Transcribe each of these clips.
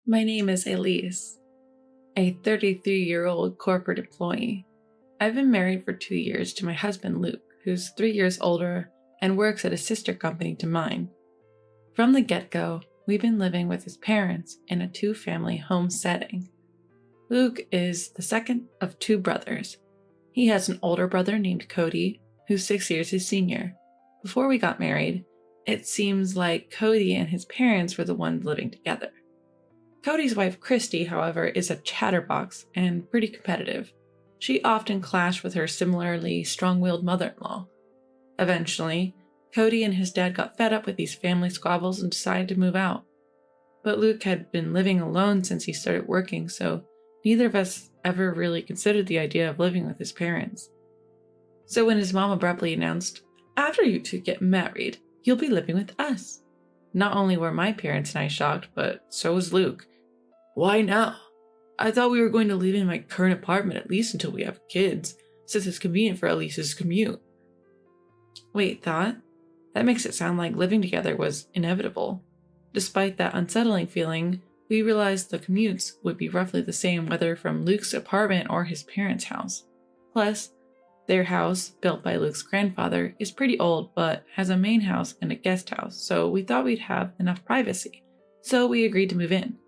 My name is Elise, a 33-year-old corporate employee. I've been married for 2 years to my husband Luke, who's 3 years older and works at a sister company to mine. From the get-go, we've been living with his parents in a 2-family home setting. Luke is the second of 2 brothers. He has an older brother named Cody, who's 6 years his senior. Before we got married, it seems like Cody and his parents were the ones living together. Cody's wife Christy, however, is a chatterbox and pretty competitive. She often clashed with her similarly strong-willed mother-in-law. Eventually, Cody and his dad got fed up with these family squabbles and decided to move out. But Luke had been living alone since he started working, so neither of us ever really considered the idea of living with his parents. So when his mom abruptly announced, "After you two get married, you'll be living with us," not only were my parents and I shocked, but so was Luke. "Why now? I thought we were going to live in my current apartment at least until we have kids, since it's convenient for Elise's commute." Wait, thought? That makes it sound like living together was inevitable. Despite that unsettling feeling, we realized the commutes would be roughly the same whether from Luke's apartment or his parents' house. Plus, their house, built by Luke's grandfather, is pretty old but has a main house and a guest house, so we thought we'd have enough privacy. So we agreed to move in.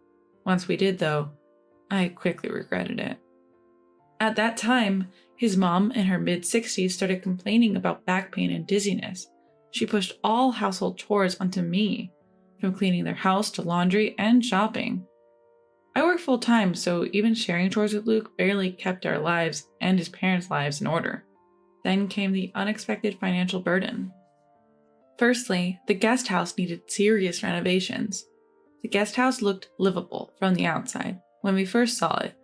Once we did, though, I quickly regretted it. At that time, his mom in her mid-60s started complaining about back pain and dizziness. She pushed all household chores onto me, from cleaning their house to laundry and shopping. I work full-time, so even sharing chores with Luke barely kept our lives and his parents' lives in order. Then came the unexpected financial burden. Firstly, the guest house needed serious renovations. The guest house looked livable from the outside when we first saw it,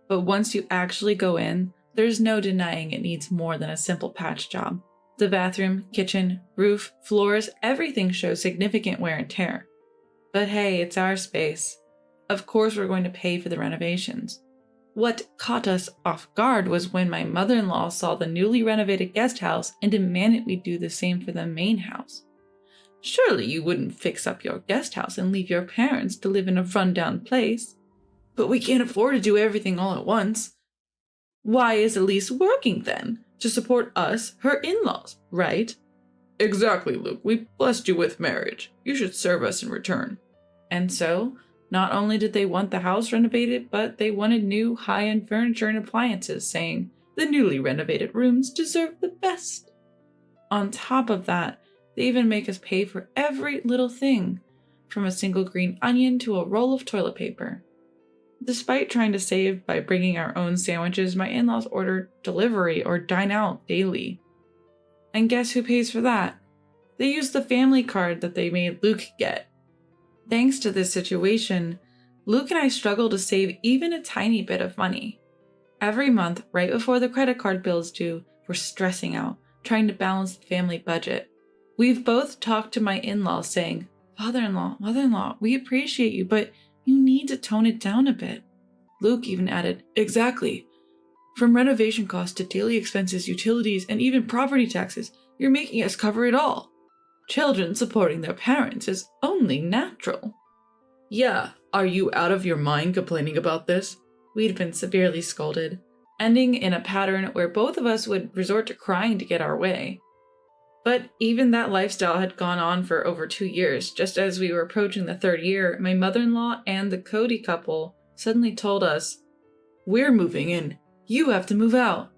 but once you actually go in, there's no denying it needs more than a simple patch job. The bathroom, kitchen, roof, floors, everything shows significant wear and tear. But hey, it's our space. Of course we're going to pay for the renovations. What caught us off guard was when my mother-in-law saw the newly renovated guest house and demanded we do the same for the main house. "Surely you wouldn't fix up your guest house and leave your parents to live in a run-down place." "But we can't afford to do everything all at once." "Why is Elise working then? To support us, her in-laws, right?" "Exactly, Luke. We blessed you with marriage. You should serve us in return." And so, not only did they want the house renovated, but they wanted new high-end furniture and appliances, saying, "The newly renovated rooms deserve the best." On top of that, they even make us pay for every little thing, from a single green onion to a roll of toilet paper. Despite trying to save by bringing our own sandwiches, my in-laws order delivery or dine out daily. And guess who pays for that? They use the family card that they made Luke get. Thanks to this situation, Luke and I struggle to save even a tiny bit of money. Every month, right before the credit card bill is due, we're stressing out, trying to balance the family budget. We've both talked to my in-laws saying, "Father-in-law, mother-in-law, we appreciate you, but you need to tone it down a bit." Luke even added, "Exactly. From renovation costs to daily expenses, utilities, and even property taxes, you're making us cover it all. Children supporting their parents is only natural." "Yeah, are you out of your mind complaining about this?" We'd been severely scolded, ending in a pattern where both of us would resort to crying to get our way. But even that lifestyle had gone on for over 2 years. Just as we were approaching the 3rd year, my mother-in-law and the Cody couple suddenly told us, "We're moving in. You have to move out."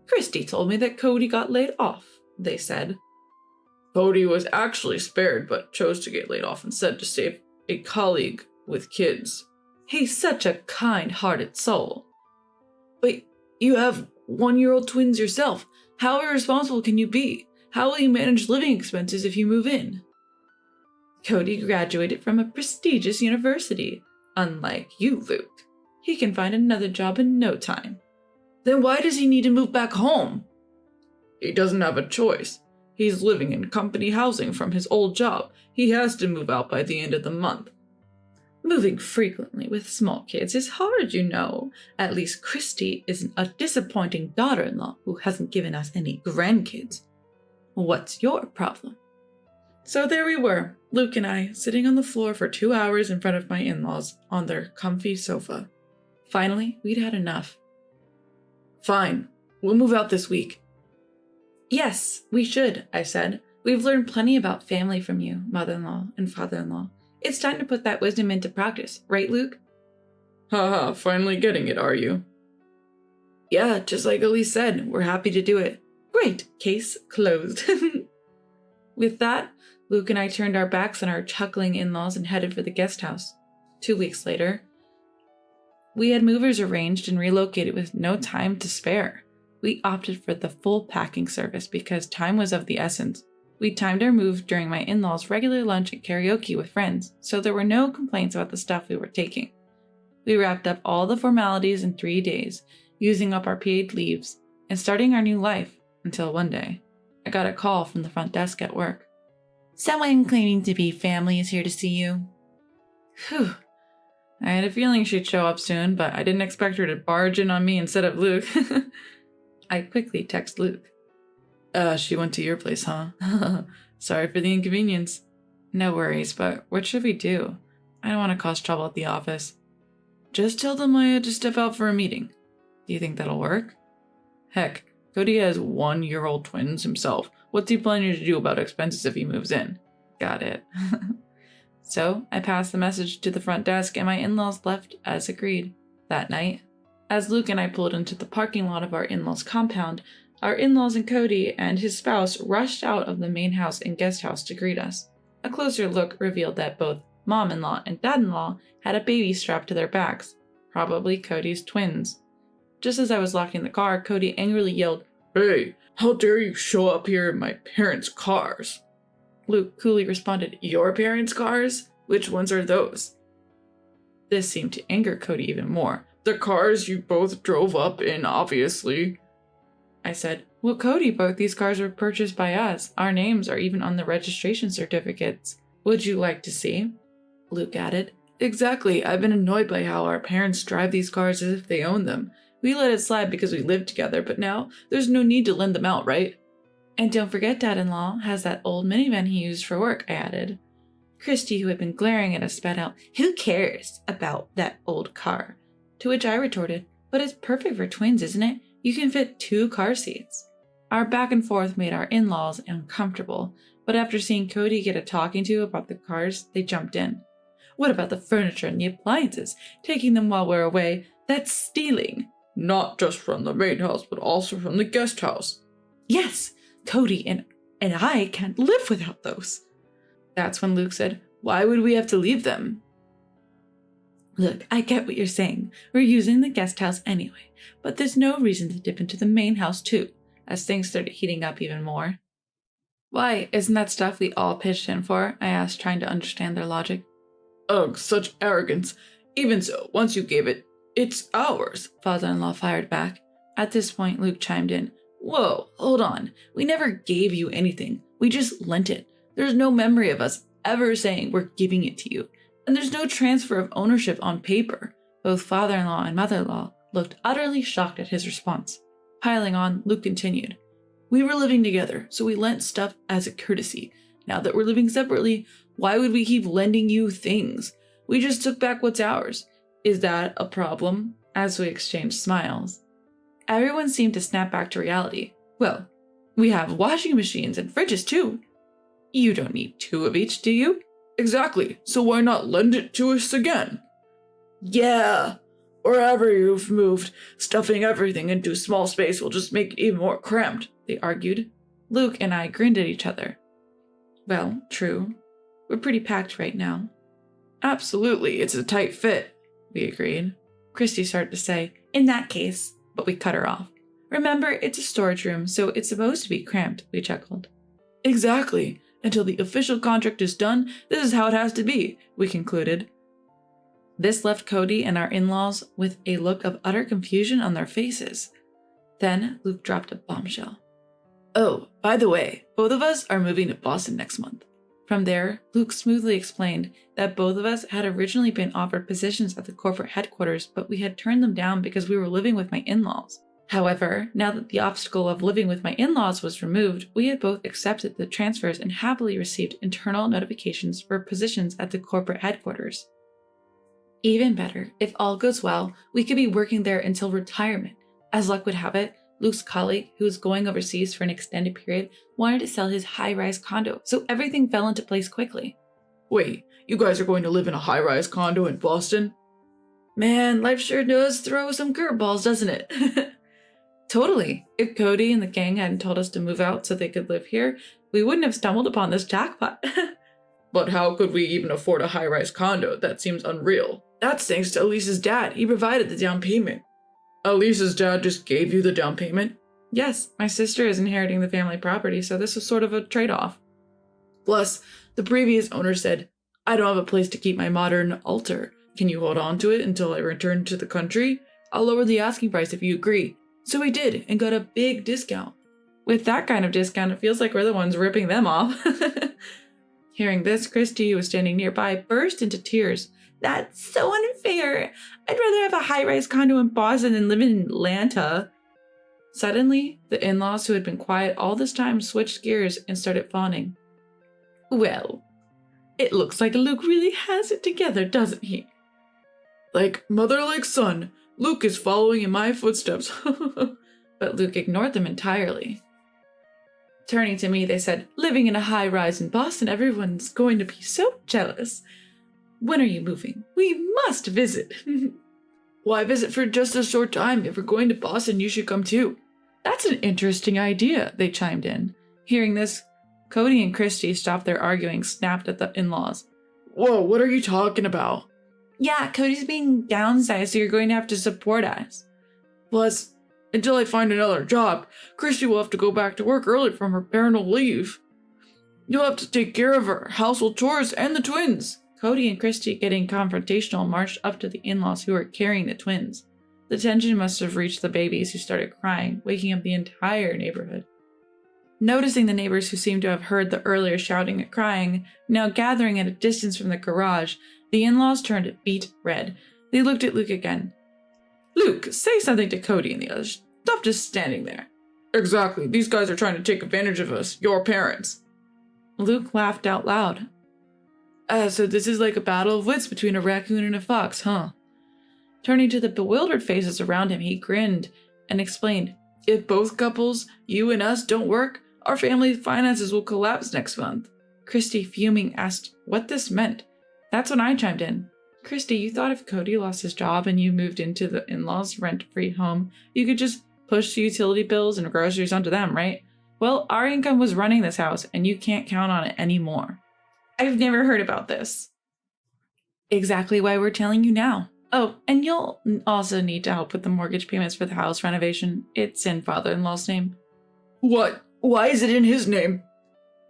"Christy told me that Cody got laid off," they said. "Cody was actually spared, but chose to get laid off instead to save a colleague with kids. He's such a kind-hearted soul." "But you have 1-year-old twins yourself. How irresponsible can you be? How will you manage living expenses if you move in?" "Cody graduated from a prestigious university. Unlike you, Luke. He can find another job in no time." "Then why does he need to move back home?" "He doesn't have a choice. He's living in company housing from his old job. He has to move out by the end of the month." "Moving frequently with small kids is hard, you know. At least Christy isn't a disappointing daughter-in-law who hasn't given us any grandkids. What's your problem?" So there we were, Luke and I, sitting on the floor for 2 hours in front of my in-laws on their comfy sofa. Finally, we'd had enough. Fine, we'll move out this week. Yes, we should, I said. We've learned plenty about family from you, mother-in-law and father-in-law. It's time to put that wisdom into practice, right, Luke? Haha, finally getting it, are you? Yeah, just like Elise said, we're happy to do it. Great, case closed. With that, Luke and I turned our backs on our chuckling in-laws and headed for the guest house. 2 weeks later, we had movers arranged and relocated with no time to spare. We opted for the full packing service because time was of the essence. We timed our move during my in-laws' regular lunch and karaoke with friends, so there were no complaints about the stuff we were taking. We wrapped up all the formalities in 3 days, using up our paid leaves, and starting our new life, until one day, I got a call from the front desk at work. Someone claiming to be family is here to see you. Whew. I had a feeling she'd show up soon, but I didn't expect her to barge in on me instead of Luke. I quickly text Luke. She went to your place, huh? Sorry for the inconvenience. No worries, but what should we do? I don't want to cause trouble at the office. Just tell them I had to step out for a meeting. Do you think that'll work? Heck, Cody has 1-year-old twins himself. What's he planning to do about expenses if he moves in? Got it. So I passed the message to the front desk and my in-laws left as agreed. That night, as Luke and I pulled into the parking lot of our in-laws' compound, our in-laws and Cody and his spouse rushed out of the main house and guest house to greet us. A closer look revealed that both mom-in-law and dad-in-law had a baby strapped to their backs, probably Cody's twins. Just as I was locking the car, Cody angrily yelled, "Hey, how dare you show up here in my parents' cars?" Luke coolly responded, "Your parents' cars? Which ones are those?" This seemed to anger Cody even more. "The cars you both drove up in, obviously." I said, "Well, Cody, both these cars were purchased by us. Our names are even on the registration certificates. Would you like to see?" Luke added, "Exactly. I've been annoyed by how our parents drive these cars as if they own them. We let it slide because we lived together, but now there's no need to lend them out, right?" "And don't forget Dad-in-law has that old minivan he used for work," I added. Christy, who had been glaring at us, spat out, "Who cares about that old car?" To which I retorted, "But it's perfect for twins, isn't it? You can fit 2 car seats." Our back and forth made our in-laws uncomfortable, but after seeing Cody get a talking to about the cars, they jumped in. "What about the furniture and the appliances? Taking them while we're away, that's stealing." "Not just from the main house, but also from the guest house." "Yes, Cody and I can't live without those." That's when Luke said, "Why would we have to leave them?" "Look, I get what you're saying. We're using the guest house anyway, but there's no reason to dip into the main house too," as things started heating up even more. "Why, isn't that stuff we all pitched in for?" I asked, trying to understand their logic. "Ugh, such arrogance. Even so, once you gave it, it's ours," father-in-law fired back. At this point, Luke chimed in. "Whoa, hold on. We never gave you anything. We just lent it. There's no memory of us ever saying we're giving it to you. And there's no transfer of ownership on paper." Both father-in-law and mother-in-law looked utterly shocked at his response. Piling on, Luke continued. "We were living together, so we lent stuff as a courtesy. Now that we're living separately, why would we keep lending you things? We just took back what's ours. Is that a problem?" As we exchanged smiles. Everyone seemed to snap back to reality. "Well, we have washing machines and fridges too." "You don't need 2 of each, do you?" "Exactly, so why not lend it to us again?" "Yeah, wherever you've moved, stuffing everything into small space will just make it even more cramped," they argued. Luke and I grinned at each other. "Well, true. We're pretty packed right now." "Absolutely, it's a tight fit," we agreed. Christy started to say, "In that case," but we cut her off. "Remember, it's a storage room, so it's supposed to be cramped," we chuckled. "Exactly. Until the official contract is done, this is how it has to be," we concluded. This left Cody and our in-laws with a look of utter confusion on their faces. Then Luke dropped a bombshell. "Oh, by the way, both of us are moving to Boston next month." From there, Luke smoothly explained that both of us had originally been offered positions at the corporate headquarters, but we had turned them down because we were living with my in-laws. However, now that the obstacle of living with my in-laws was removed, we had both accepted the transfers and happily received internal notifications for positions at the corporate headquarters. Even better, if all goes well, we could be working there until retirement. As luck would have it, Luke's colleague, who was going overseas for an extended period, wanted to sell his high-rise condo, so everything fell into place quickly. Wait, you guys are going to live in a high-rise condo in Boston? Man, life sure does throw some curveballs, doesn't it? Totally. If Cody and the gang hadn't told us to move out so they could live here, we wouldn't have stumbled upon this jackpot. But how could we even afford a high-rise condo? That seems unreal. That's thanks to Elise's dad. He provided the down payment. Elise's dad just gave you the down payment? Yes, my sister is inheriting the family property, so this was sort of a trade-off. Plus, the previous owner said, I don't have a place to keep my modern altar. Can you hold on to it until I return to the country? I'll lower the asking price if you agree. So we did, and got a big discount. With that kind of discount, it feels like we're the ones ripping them off. Hearing this, Christy, who was standing nearby, burst into tears. That's so unfair. I'd rather have a high-rise condo in Boston than live in Atlanta. Suddenly, the in-laws who had been quiet all this time switched gears and started fawning. Well, it looks like Luke really has it together, doesn't he? Like mother, like son. Luke is following in my footsteps. But Luke ignored them entirely. Turning to me, they said, living in a high-rise in Boston, everyone's going to be so jealous. When are you moving? We must visit. Why visit for just a short time? If we're going to Boston, you should come too. That's an interesting idea, they chimed in. Hearing this, Cody and Christy stopped their arguing, snapped at the in-laws. Whoa, what are you talking about? Yeah, Cody's being downsized, so you're going to have to support us. Plus, until I find another job, Christy will have to go back to work early from her parental leave. You'll have to take care of her, household chores, and the twins. Cody and Christy, getting confrontational, marched up to the in-laws who were carrying the twins. The tension must have reached the babies, who started crying, waking up the entire neighborhood. Noticing the neighbors who seemed to have heard the earlier shouting and crying, now gathering at a distance from the garage, the in-laws turned beet red. They looked at Luke again. Luke, say something to Cody and the others. Stop just standing there. Exactly. These guys are trying to take advantage of us, your parents. Luke laughed out loud. So this is like a battle of wits between a raccoon and a fox, huh? Turning to the bewildered faces around him, he grinned and explained, if both couples, you and us, don't work, our family finances will collapse next month. Christy, fuming, asked what this meant. That's when I chimed in. Christy, you thought if Cody lost his job and you moved into the in-laws' rent-free home, you could just push the utility bills and groceries onto them, right? Well, our income was running this house, and you can't count on it anymore. I've never heard about this. Exactly why we're telling you now. Oh, and you'll also need to help with the mortgage payments for the house renovation. It's in father-in-law's name. What? Why is it in his name?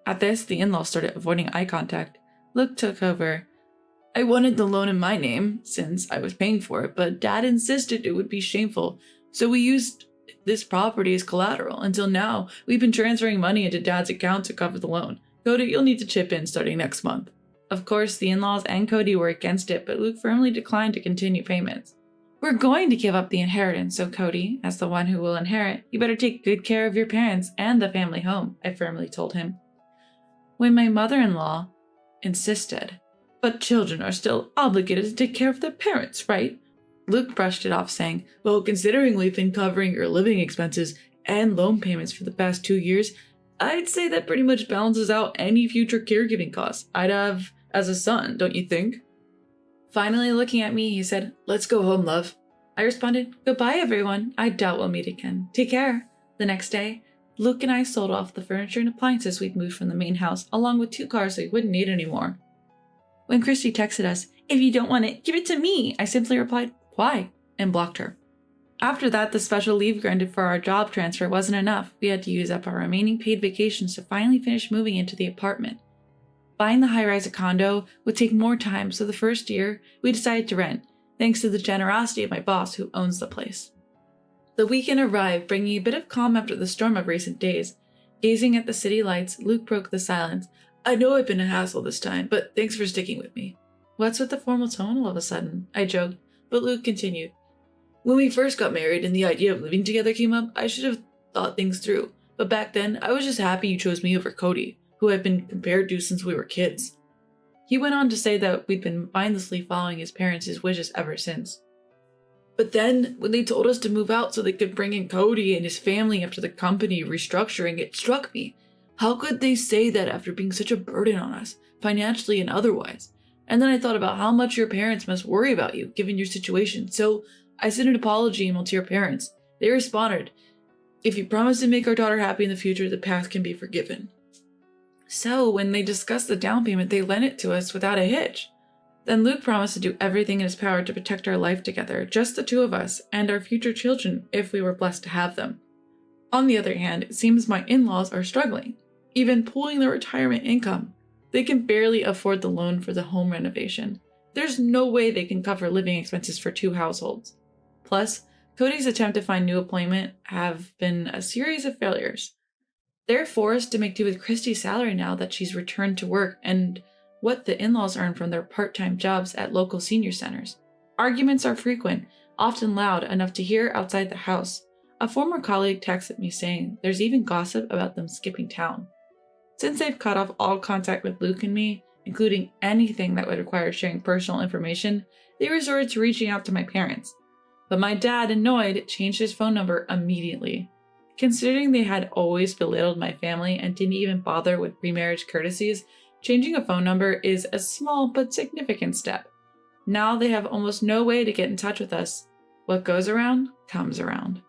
At this, the in-laws started avoiding eye contact. Luke took over. I wanted the loan in my name, since I was paying for it, but Dad insisted it would be shameful, so we used this property as collateral. Until now, we've been transferring money into Dad's account to cover the loan. Cody, you'll need to chip in starting next month. Of course, the in-laws and Cody were against it, but Luke firmly declined to continue payments. We're going to give up the inheritance, so Cody, as the one who will inherit, you better take good care of your parents and the family home, I firmly told him. When my mother-in-law insisted, but children are still obligated to take care of their parents, right? Luke brushed it off, saying, well, considering we've been covering your living expenses and loan payments for the past 2 years, I'd say that pretty much balances out any future caregiving costs I'd have as a son, don't you think? Finally looking at me, he said, let's go home, love. I responded, goodbye, everyone. I doubt we'll meet again. Take care. The next day, Luke and I sold off the furniture and appliances we'd moved from the main house, along with 2 cars we wouldn't need anymore. When Christy texted us, if you don't want it, give it to me, I simply replied, why? And blocked her. After that, the special leave granted for our job transfer wasn't enough. We had to use up our remaining paid vacations to finally finish moving into the apartment. Buying the high-rise condo would take more time, so the first year, we decided to rent, thanks to the generosity of my boss who owns the place. The weekend arrived, bringing a bit of calm after the storm of recent days. Gazing at the city lights, Luke broke the silence. I know I've been a hassle this time, but thanks for sticking with me. What's with the formal tone all of a sudden? I joked, but Luke continued. When we first got married and the idea of living together came up, I should have thought things through. But back then, I was just happy you chose me over Cody, who I've been compared to since we were kids. He went on to say that we'd been mindlessly following his parents' wishes ever since. But then, when they told us to move out so they could bring in Cody and his family after the company restructuring, it struck me. How could they say that after being such a burden on us, financially and otherwise? And then I thought about how much your parents must worry about you, given your situation. So I sent an apology email to your parents. They responded, "If you promise to make our daughter happy in the future, the past can be forgiven." So when they discussed the down payment, they lent it to us without a hitch. Then Luke promised to do everything in his power to protect our life together, just the two of us, and our future children if we were blessed to have them. On the other hand, it seems my in-laws are struggling, even pulling their retirement income. They can barely afford the loan for the home renovation. There's no way they can cover living expenses for two households. Plus, Cody's attempt to find new employment have been a series of failures. They're forced to make do with Christy's salary now that she's returned to work and what the in-laws earn from their part-time jobs at local senior centers. Arguments are frequent, often loud enough to hear outside the house. A former colleague texted me saying there's even gossip about them skipping town. Since they've cut off all contact with Luke and me, including anything that would require sharing personal information, they resorted to reaching out to my parents. But my dad, annoyed, changed his phone number immediately. Considering they had always belittled my family and didn't even bother with remarriage courtesies, changing a phone number is a small but significant step. Now they have almost no way to get in touch with us. What goes around, comes around.